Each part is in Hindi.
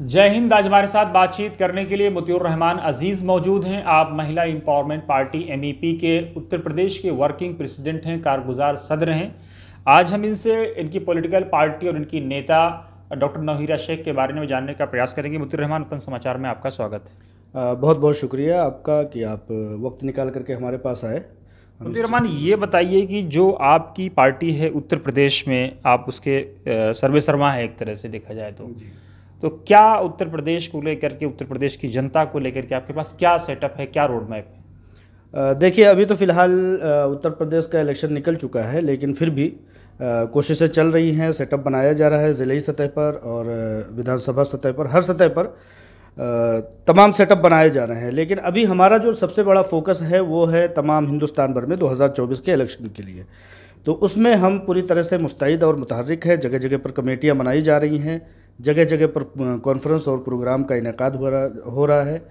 जय हिंद। आज हमारे साथ बातचीत करने के लिए मुतीउर रहमान अजीज़ मौजूद हैं। आप महिला एम्पावरमेंट पार्टी MEP के उत्तर प्रदेश के वर्किंग प्रेसिडेंट हैं, कारगुजार सदर हैं। आज हम इनसे इनकी पॉलिटिकल पार्टी और इनकी नेता डॉक्टर नौहीरा शेख के बारे में जानने का प्रयास करेंगे। मुतीउर रहमान, अपन समाचार में आपका स्वागत है। बहुत बहुत शुक्रिया आपका कि आप वक्त निकाल करके हमारे पास आए। मुतीउर रहमान, ये बताइए कि जो आपकी पार्टी है उत्तर प्रदेश में, आप उसके सर्वेसर्वा हैं एक तरह से देखा जाए तो क्या उत्तर प्रदेश को लेकर के, उत्तर प्रदेश की जनता को लेकर के आपके पास क्या सेटअप है, क्या रोड मैप है? देखिए, अभी तो फ़िलहाल उत्तर प्रदेश का इलेक्शन निकल चुका है, लेकिन फिर भी कोशिशें चल रही हैं। सेटअप बनाया जा रहा है ज़िले सतह पर और विधानसभा सतह पर, हर सतह पर तमाम सेटअप बनाए जा रहे हैं। लेकिन अभी हमारा जो सबसे बड़ा फोकस है वो है तमाम हिंदुस्तान भर में 2024 के इलेक्शन के लिए। तो उसमें हम पूरी तरह से मुस्तैद और मुतहर्रिक हैं। जगह जगह पर कमेटियाँ बनाई जा रही हैं, जगह जगह पर कॉन्फ्रेंस और प्रोग्राम का इनेकाद हो रहा है,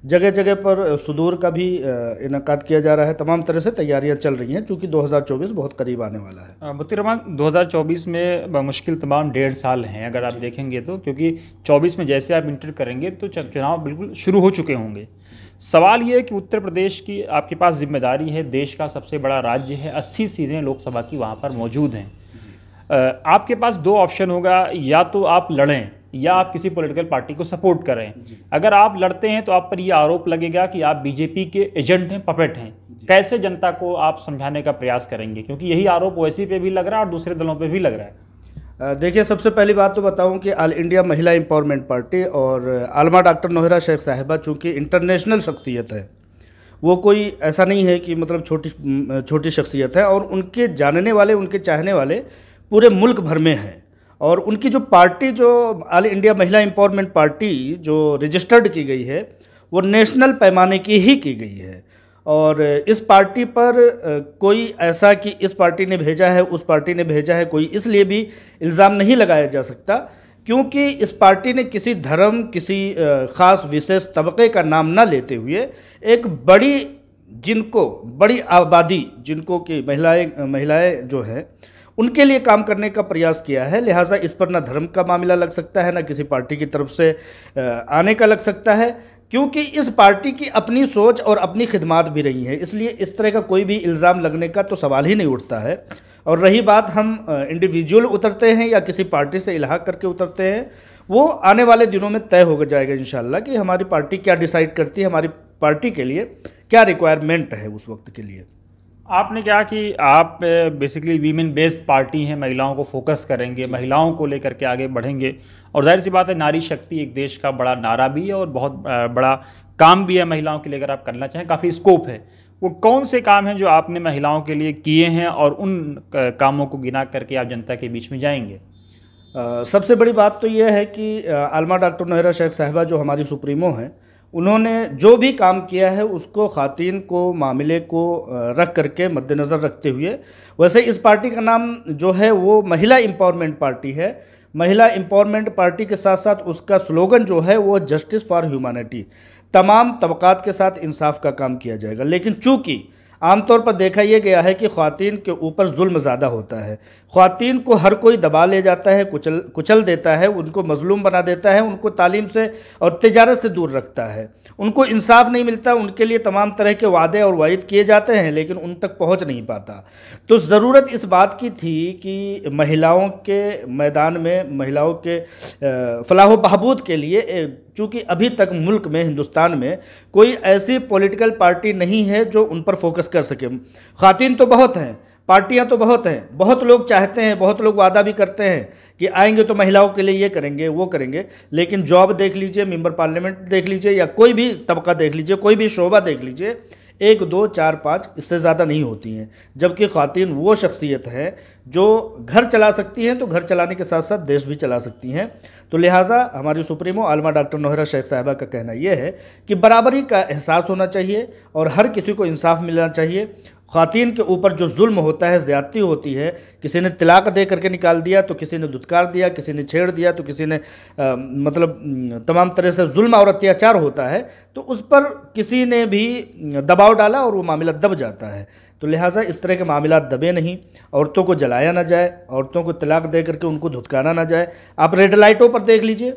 जगह जगह पर सुदूर का भी इनेकाद किया जा रहा है। तमाम तरह से तैयारियां चल रही हैं, चूँकि 2024 बहुत करीब आने वाला है। मुतीउर रहमान, 2024 में मुश्किल तमाम 1.5 साल हैं अगर आप देखेंगे तो, क्योंकि 24 में जैसे आप इंटर करेंगे तो चुनाव बिल्कुल शुरू हो चुके होंगे। सवाल ये है कि उत्तर प्रदेश की आपके पास जिम्मेदारी है, देश का सबसे बड़ा राज्य है, 80 सीटें लोकसभा की वहाँ पर मौजूद हैं। आपके पास दो ऑप्शन होगा, या तो आप लड़ें या आप किसी पॉलिटिकल पार्टी को सपोर्ट करें। अगर आप लड़ते हैं तो आप पर यह आरोप लगेगा कि आप बीजेपी के एजेंट हैं, पपेट हैं। कैसे जनता को आप समझाने का प्रयास करेंगे, क्योंकि यही आरोप ओवैसी पे भी लग रहा है और दूसरे दलों पे भी लग रहा है? देखिए, सबसे पहली बात तो बताऊं कि ऑल इंडिया महिला एम्पावरमेंट पार्टी और आलमा डॉक्टर नौहीरा शेख साहिबा चूँकि इंटरनेशनल शख्सियत है, वो कोई ऐसा नहीं है कि मतलब छोटी शख्सियत है, और उनके जानने वाले, उनके चाहने वाले पूरे मुल्क भर में हैं। और उनकी जो पार्टी, जो ऑल इंडिया महिला एम्पावरमेंट पार्टी जो रजिस्टर्ड की गई है, वो नेशनल पैमाने की ही की गई है। और इस पार्टी पर कोई ऐसा कि इस पार्टी ने भेजा है, उस पार्टी ने भेजा है, कोई इसलिए भी इल्ज़ाम नहीं लगाया जा सकता, क्योंकि इस पार्टी ने किसी धर्म, किसी ख़ास विशेष तबके का नाम ना लेते हुए एक बड़ी आबादी, जिनको कि महिलाएं जो हैं, उनके लिए काम करने का प्रयास किया है। लिहाजा इस पर ना धर्म का मामला लग सकता है, ना किसी पार्टी की तरफ से आने का लग सकता है, क्योंकि इस पार्टी की अपनी सोच और अपनी खिदमात भी रही हैं। इसलिए इस तरह का कोई भी इल्ज़ाम लगने का तो सवाल ही नहीं उठता है। और रही बात हम इंडिविजुअल उतरते हैं या किसी पार्टी से इल्हाक करके उतरते हैं, वो आने वाले दिनों में तय हो जाएगा इंशाल्लाह कि हमारी पार्टी क्या डिसाइड करती है, हमारी पार्टी के लिए क्या रिक्वायरमेंट है उस वक्त के लिए। आपने कहा कि आप बेसिकली वीमेन बेस्ड पार्टी हैं, महिलाओं को फोकस करेंगे, महिलाओं को लेकर के आगे बढ़ेंगे। और जाहिर सी बात है, नारी शक्ति एक देश का बड़ा नारा भी है और बहुत बड़ा काम भी है महिलाओं के लिए। अगर आप करना चाहें, काफ़ी स्कोप है। वो कौन से काम हैं जो आपने महिलाओं के लिए किए हैं, और उन कामों को गिना करके आप जनता के बीच में जाएंगे? सबसे बड़ी बात तो यह है कि आलमा डॉक्टर नौहीरा शेख साहिबा जो हमारी सुप्रीमो हैं, उन्होंने जो भी काम किया है उसको ख़ातीन को, मामले को रख करके, मद्देनज़र रखते हुए, वैसे इस पार्टी का नाम जो है वो महिला एम्पावरमेंट पार्टी है। महिला एम्पावरमेंट पार्टी के साथ साथ उसका स्लोगन जो है वो जस्टिस फॉर ह्यूमैनिटी, तमाम तबकात के साथ इंसाफ का काम किया जाएगा। लेकिन चूँकि आमतौर पर देखा यह गया है कि ख़वातीन के ऊपर जुल्म ज़्यादा होता है, ख़वातीन को हर कोई दबा ले जाता है, कुचल देता है, उनको मजलूम बना देता है, उनको तालीम से और तिजारत से दूर रखता है, उनको इंसाफ नहीं मिलता, उनके लिए तमाम तरह के वादे और वाइद किए जाते हैं, लेकिन उन तक पहुंच नहीं पाता। तो ज़रूरत इस बात की थी कि महिलाओं के मैदान में, महिलाओं के फलाह बहबूद के लिए, चूँकि अभी तक मुल्क में, हिंदुस्तान में कोई ऐसी पॉलिटिकल पार्टी नहीं है जो उन पर फोकस कर सके। ख़वातीन तो बहुत हैं, पार्टियां तो बहुत हैं, बहुत लोग चाहते हैं, बहुत लोग वादा भी करते हैं कि आएंगे तो महिलाओं के लिए ये करेंगे, वो करेंगे, लेकिन जॉब देख लीजिए, मेंबर पार्लियामेंट देख लीजिए, या कोई भी तबका देख लीजिए, कोई भी शोबा देख लीजिए, 1, 2, 4, 5 इससे ज़्यादा नहीं होती हैं। जबकि ख़वातीन वो शख्सियत हैं जो घर चला सकती हैं, तो घर चलाने के साथ साथ देश भी चला सकती हैं। तो लिहाजा हमारी सुप्रीमो आलमा डॉक्टर नौहीरा शेख साहिबा का कहना यह है कि बराबरी का एहसास होना चाहिए और हर किसी को इंसाफ मिलना चाहिए। ख़वातीन के ऊपर जो जुल्म होता है, ज़्यादती होती है, किसी ने तलाक दे करके निकाल दिया, तो किसी ने धुतकार दिया, किसी ने छेड़ दिया, तो किसी ने मतलब तमाम तरह से जुल्म और अत्याचार होता है, तो उस पर किसी ने भी दबाव डाला और वो मामला दब जाता है। तो लिहाजा इस तरह के मामला दबे नहीं, औरतों को जलाया ना जाए, औरतों को तलाक दे करके उनको धुतकारा ना जाए। आप रेड लाइटों पर देख लीजिए,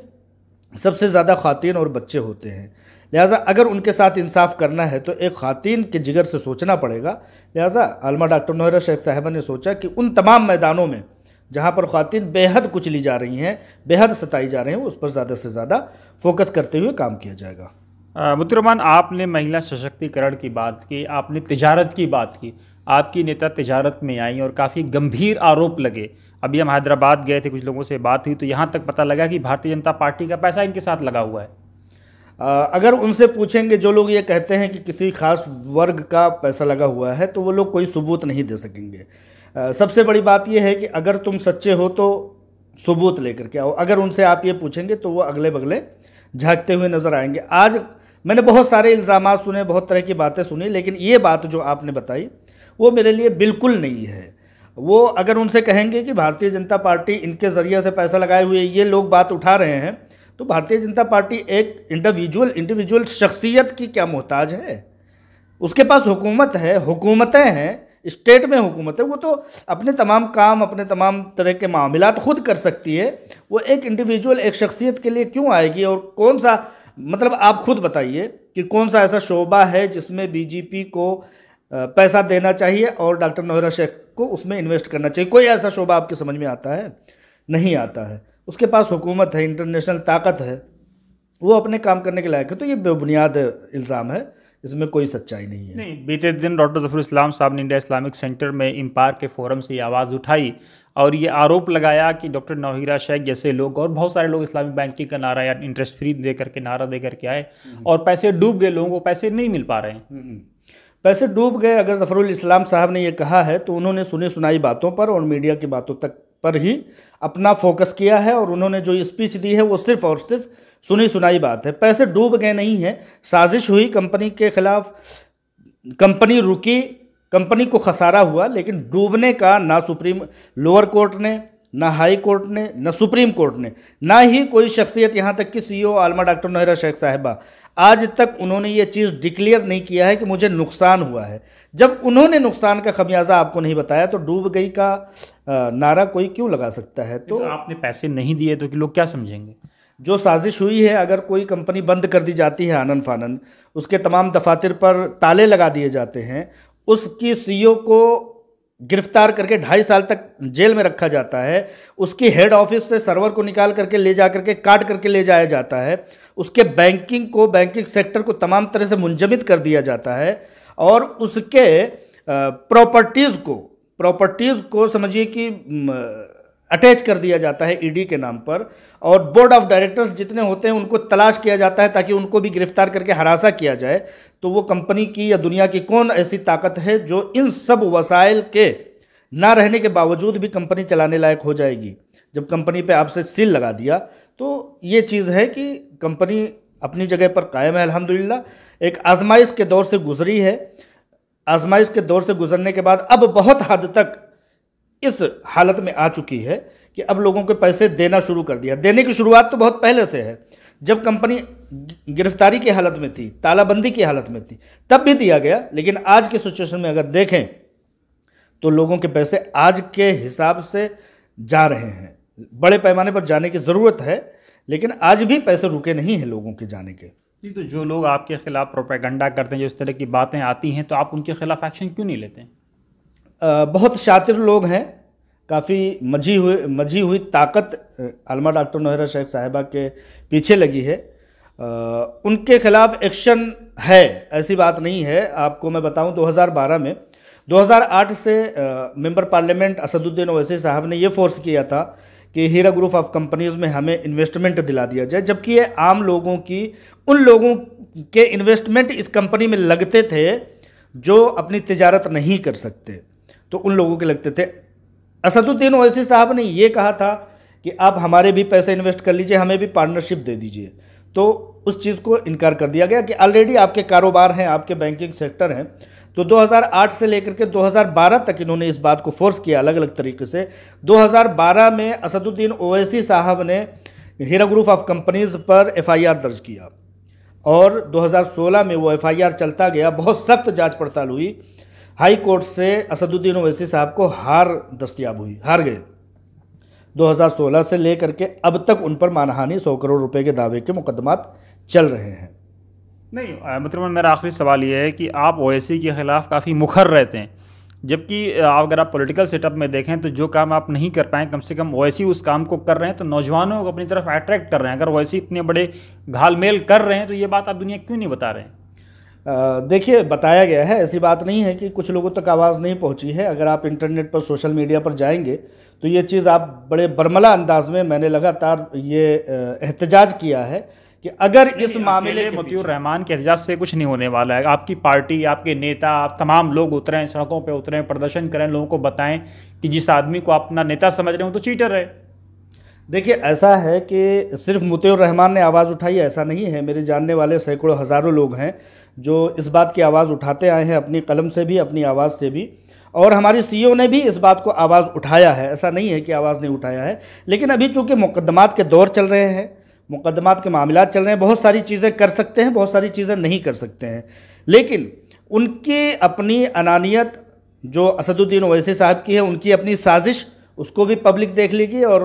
सबसे ज़्यादा ख़वातीन और बच्चे होते हैं। लिहाजा अगर उनके साथ इंसाफ करना है तो एक ख़वातीन के जिगर से सोचना पड़ेगा। लिहाजा आलमा डॉक्टर नौहरा शेख साहिबा ने सोचा कि उन तमाम मैदानों में जहाँ पर ख़वातीन बेहद कुचली जा रही हैं, बेहद सताई जा रही हैं, उस पर ज़्यादा से ज़्यादा फोकस करते हुए काम किया जाएगा। मुतरमान, आपने महिला सशक्तिकरण की बात की, आपने तिजारत की बात की। आपकी नेता तिजारत में आई और काफ़ी गंभीर आरोप लगे। अभी हम हैदराबाद गए थे, कुछ लोगों से बात हुई तो यहाँ तक पता लगा कि भारतीय जनता पार्टी का पैसा इनके साथ लगा हुआ है। अगर उनसे पूछेंगे जो लोग ये कहते हैं कि किसी खास वर्ग का पैसा लगा हुआ है, तो वो लोग कोई सबूत नहीं दे सकेंगे। सबसे बड़ी बात यह है कि अगर तुम सच्चे हो तो सबूत लेकर के आओ। अगर उनसे आप ये पूछेंगे तो वो अगले बगले झांकते हुए नज़र आएंगे। आज मैंने बहुत सारे इल्ज़ामात सुने, बहुत तरह की बातें सुनी, लेकिन ये बात जो आपने बताई वो मेरे लिए बिल्कुल नहीं है। वो अगर उनसे कहेंगे कि भारतीय जनता पार्टी इनके ज़रिए से पैसा लगाए हुए ये लोग बात उठा रहे हैं, तो भारतीय जनता पार्टी एक इंडिविजुअल शख्सियत की क्या मोहताज है? उसके पास हुकूमत है, हुकूमतें हैं, स्टेट में हुकूमत है, वो तो अपने तमाम काम, अपने तमाम तरह के मामलात खुद कर सकती है। वो एक इंडिविजुअल, एक शख्सियत के लिए क्यों आएगी? और कौन सा, मतलब आप खुद बताइए कि कौन सा ऐसा शोबा है जिसमें बीजेपी को पैसा देना चाहिए और डॉक्टर नौहरा शेख को उसमें इन्वेस्ट करना चाहिए? कोई ऐसा शोबा आपके समझ में आता है? नहीं आता है। उसके पास हुकूमत है, इंटरनेशनल ताकत है, वो अपने काम करने के लायक है। तो ये बेबुनियाद इल्ज़ाम है, इसमें कोई सच्चाई नहीं है। नहीं, बीते दिन डॉक्टर ज़फ़र इस्लाम साहब ने इंडिया इस्लामिक सेंटर में इम्पार के फोरम से ये आवाज़ उठाई और ये आरोप लगाया कि डॉक्टर नौहरा शेख जैसे लोग और बहुत सारे लोग इस्लामिक बैंकिंग का नारा या इंटरेस्ट फ्री दे करके नारा दे करके आए और पैसे डूब गए, लोगों को पैसे नहीं मिल पा रहे हैं। पैसे डूब गए अगर ज़फ़रुल इस्लाम साहब ने ये कहा है तो उन्होंने सुनी सुनाई बातों पर और मीडिया की बातों तक पर ही अपना फोकस किया है, और उन्होंने जो स्पीच दी है वो सिर्फ और सिर्फ सुनी सुनाई बात है। पैसे डूब गए नहीं है, साजिश हुई कंपनी के खिलाफ, कंपनी रुकी, कंपनी को खसारा हुआ, लेकिन डूबने का ना लोअर कोर्ट ने, ना हाई कोर्ट ने, ना सुप्रीम कोर्ट ने, ना ही कोई शख्सियत, यहाँ तक कि सीईओ आलमा डॉक्टर नौहरा शेख साहिबा, आज तक उन्होंने ये चीज़ डिक्लेयर नहीं किया है कि मुझे नुकसान हुआ है। जब उन्होंने नुकसान का खमियाजा आपको नहीं बताया तो डूब गई का नारा कोई क्यों लगा सकता है? तो आपने पैसे नहीं दिए तो कि लोग क्या समझेंगे? जो साजिश हुई है, अगर कोई कंपनी बंद कर दी जाती है आनन फानन, उसके तमाम दफातर पर ताले लगा दिए जाते हैं, उसकी सीईओ को गिरफ्तार करके 2.5 साल तक जेल में रखा जाता है, उसकी हेड ऑफिस से सर्वर को निकाल करके ले जा करके काट करके ले जाया जाता है, उसके बैंकिंग सेक्टर को तमाम तरह से मुंजमद कर दिया जाता है, और उसके प्रॉपर्टीज़ को समझिए कि अटैच कर दिया जाता है ईडी के नाम पर, और बोर्ड ऑफ डायरेक्टर्स जितने होते हैं उनको तलाश किया जाता है ताकि उनको भी गिरफ्तार करके हरासा किया जाए। तो वो कंपनी की या दुनिया की कौन ऐसी ताकत है जो इन सब वसाइल के ना रहने के बावजूद भी कंपनी चलाने लायक हो जाएगी? जब कंपनी पे आपसे सील लगा दिया तो ये चीज़ है कि कंपनी अपनी जगह पर कायम है अल्हम्दुलिल्लाह। एक आजमाइश के दौर से गुजरी है, आजमाइश के दौर से गुजरने के बाद अब बहुत हद तक इस हालत में आ चुकी है कि अब लोगों के पैसे देना शुरू कर दिया। देने की शुरुआत तो बहुत पहले से है, जब कंपनी गिरफ्तारी की हालत में थी, तालाबंदी की हालत में थी, तब भी दिया गया। लेकिन आज की सिचुएशन में अगर देखें तो लोगों के पैसे आज के हिसाब से जा रहे हैं। बड़े पैमाने पर जाने की ज़रूरत है, लेकिन आज भी पैसे रुके नहीं हैं लोगों के जाने के। तो जो लोग आपके खिलाफ प्रोपेगेंडा करते हैं, जो इस तरह की बातें आती हैं, तो आप उनके खिलाफ एक्शन क्यों नहीं लेते हैं? बहुत शातिर लोग हैं, काफ़ी मझी हुई ताकत आलमा डॉक्टर नौहरा शेख साहिबा के पीछे लगी है। उनके खिलाफ एक्शन है, ऐसी बात नहीं है। आपको मैं बताऊं 2012 में 2008 से मेंबर पार्लियामेंट असदुद्दीन ओवैसी साहब ने ये फोर्स किया था कि हीरा ग्रुप ऑफ कंपनीज़ में हमें इन्वेस्टमेंट दिला दिया जाए, जबकि ये आम लोगों की, उन लोगों के इन्वेस्टमेंट इस कंपनी में लगते थे जो अपनी तिजारत नहीं कर सकते, तो उन लोगों के लगते थे। असदुद्दीन ओवैसी साहब ने ये कहा था कि आप हमारे भी पैसे इन्वेस्ट कर लीजिए, हमें भी पार्टनरशिप दे दीजिए, तो उस चीज़ को इनकार कर दिया गया कि ऑलरेडी आपके कारोबार हैं, आपके बैंकिंग सेक्टर हैं। तो 2008 से लेकर के 2012 तक इन्होंने इस बात को फोर्स किया अलग अलग तरीके से। 2012 में असदुद्दीन ओवैसी साहब ने हीरा ग्रुप ऑफ कंपनीज़ पर FIR दर्ज किया, और 2016 में वो FIR चलता गया। बहुत सख्त जांच पड़ताल हुई, हाई कोर्ट से असदुद्दीन ओवैसी साहब को हार दस्तयाब हुई, हार गए। 2016 से लेकर के अब तक उन पर मानहानि 100 करोड़ रुपए के दावे के मुकदमात चल रहे हैं। नहीं मतलब मेरा आखिरी सवाल ये है कि आप ओवैसी के ख़िलाफ़ काफ़ी मुखर रहते हैं, जबकि अगर आप पॉलिटिकल सेटअप में देखें तो जो काम आप नहीं कर पाए, कम से कम ओवैसी उस काम को कर रहे हैं, तो नौजवानों को अपनी तरफ अट्रैक्ट कर रहे हैं। अगर ओवैसी इतने बड़े घालमेल कर रहे हैं तो ये बात आप दुनिया क्यों नहीं बता रहे हैं? देखिए, बताया गया है, ऐसी बात नहीं है कि कुछ लोगों तक आवाज़ नहीं पहुंची है। अगर आप इंटरनेट पर, सोशल मीडिया पर जाएंगे तो ये चीज़ आप बड़े बरमला अंदाज में, मैंने लगातार ये एहतजाज किया है कि अगर इस मामले के मोतियूर रहमान के एहतजाज से कुछ नहीं होने वाला है। आपकी पार्टी, आपके नेता, आप तमाम लोग उतरें, सड़कों पे उतरें, प्रदर्शन करें, लोगों को बताएं कि जिस आदमी को आप अपना नेता समझ रहे हो तो चीटर है। देखिए, ऐसा है कि सिर्फ मोतियूर रहमान ने आवाज़ उठाई, ऐसा नहीं है। मेरे जानने वाले सैकड़ों हज़ारों लोग हैं जो इस बात की आवाज़ उठाते आए हैं, अपनी कलम से भी, अपनी आवाज़ से भी। और हमारी सीईओ ने भी इस बात को आवाज़ उठाया है, ऐसा नहीं है कि आवाज़ नहीं उठाया है। लेकिन अभी चूँकि मुकदमात के दौर चल रहे हैं, मुकदमात के मामलात चल रहे हैं, बहुत सारी चीज़ें कर सकते हैं, बहुत सारी चीज़ें नहीं कर सकते हैं। लेकिन उनकी अपनी अनानियत जो असदुद्दीन ओवैसी साहब की है, उनकी अपनी साजिश, उसको भी पब्लिक देख लेगी और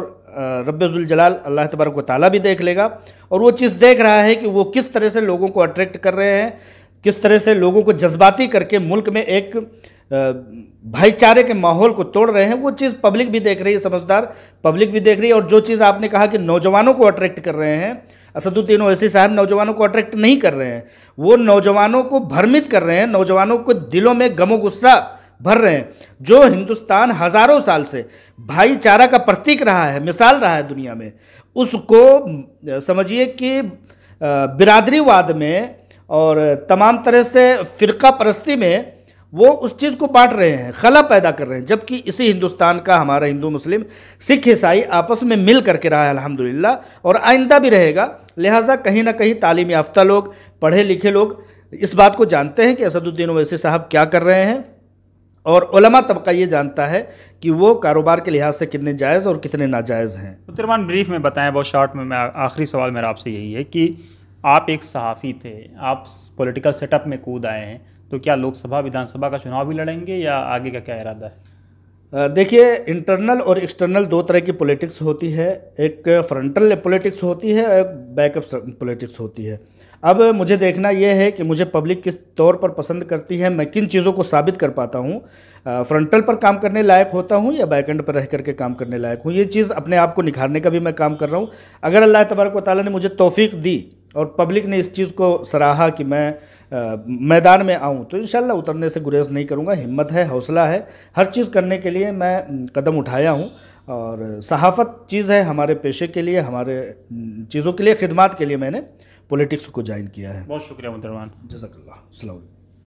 रब्बुल जलाल अल्लाह तबारक व तआला भी देख लेगा। और वो चीज़ देख रहा है कि वो किस तरह से लोगों को अट्रैक्ट कर रहे हैं, किस तरह से लोगों को जज्बाती करके मुल्क में एक भाईचारे के माहौल को तोड़ रहे हैं। वो चीज़ पब्लिक भी देख रही है, समझदार पब्लिक भी देख रही है। और जो चीज़ आपने कहा कि नौजवानों को अट्रैक्ट कर रहे हैं, असदुद्दीन ओवैसी साहब नौजवानों को अट्रैक्ट नहीं कर रहे हैं, वो नौजवानों को भ्रमित कर रहे हैं, नौजवानों को दिलों में गमो गुस्सा भर रहे हैं। जो हिंदुस्तान हज़ारों साल से भाईचारा का प्रतीक रहा है, मिसाल रहा है दुनिया में, उसको समझिए कि बिरादरीवाद में और तमाम तरह से फ़िरका परस्ती में वो उस चीज़ को बांट रहे हैं, खला पैदा कर रहे हैं। जबकि इसी हिंदुस्तान का हमारा हिंदू मुस्लिम सिख ईसाई आपस में मिल करके रहा है अल्हम्दुलिल्लाह, और आइंदा भी रहेगा। लिहाजा कहीं ना कहीं तालीम याफ्ता लोग, पढ़े लिखे लोग इस बात को जानते हैं कि असदुद्दीन ओवैसी साहब क्या कर रहे हैं, और उलमा तबका ये जानता है कि वो कारोबार के लिहाज से कितने जायज़ और कितने नाजायज़ हैं। तो रहमान ब्रीफ में बताएं, बहुत शॉर्ट में। मैं आखिरी सवाल मेरा आपसे यही है कि आप एक सहाफ़ी थे, आप पॉलिटिकल सेटअप में कूद आए हैं, तो क्या लोकसभा विधानसभा का चुनाव भी लड़ेंगे या आगे का क्या इरादा है? देखिए, इंटरनल और एक्सटर्नल दो तरह की पॉलिटिक्स होती है। एक फ्रंटल पॉलिटिक्स होती है, एक बैकअप पॉलिटिक्स होती है। अब मुझे देखना यह है कि मुझे पब्लिक किस तौर पर पसंद करती है, मैं किन चीज़ों को साबित कर पाता हूँ, फ्रंटल पर काम करने लायक होता हूँ या बैकएंड पर रह करके काम करने लायक हूँ। ये चीज़ अपने आप को निखारने का भी मैं काम कर रहा हूँ। अगर अल्लाह तबारक व तआला ने मुझे तौफीक दी और पब्लिक ने इस चीज़ को सराहा कि मैं मैदान में आऊँ, तो इंशाल्लाह उतरने से गुरेज नहीं करूँगा। हिम्मत है, हौसला है, हर चीज़ करने के लिए मैं कदम उठाया हूँ। और सहाफ़त चीज़ है हमारे पेशे के लिए, हमारे चीज़ों के लिए, खिदमत के लिए मैंने पॉलिटिक्स को ज्वाइन किया है। बहुत शुक्रिया मुहतरम रहमान। जज़ाकल्लाह। अस्सलाम वालेकुम।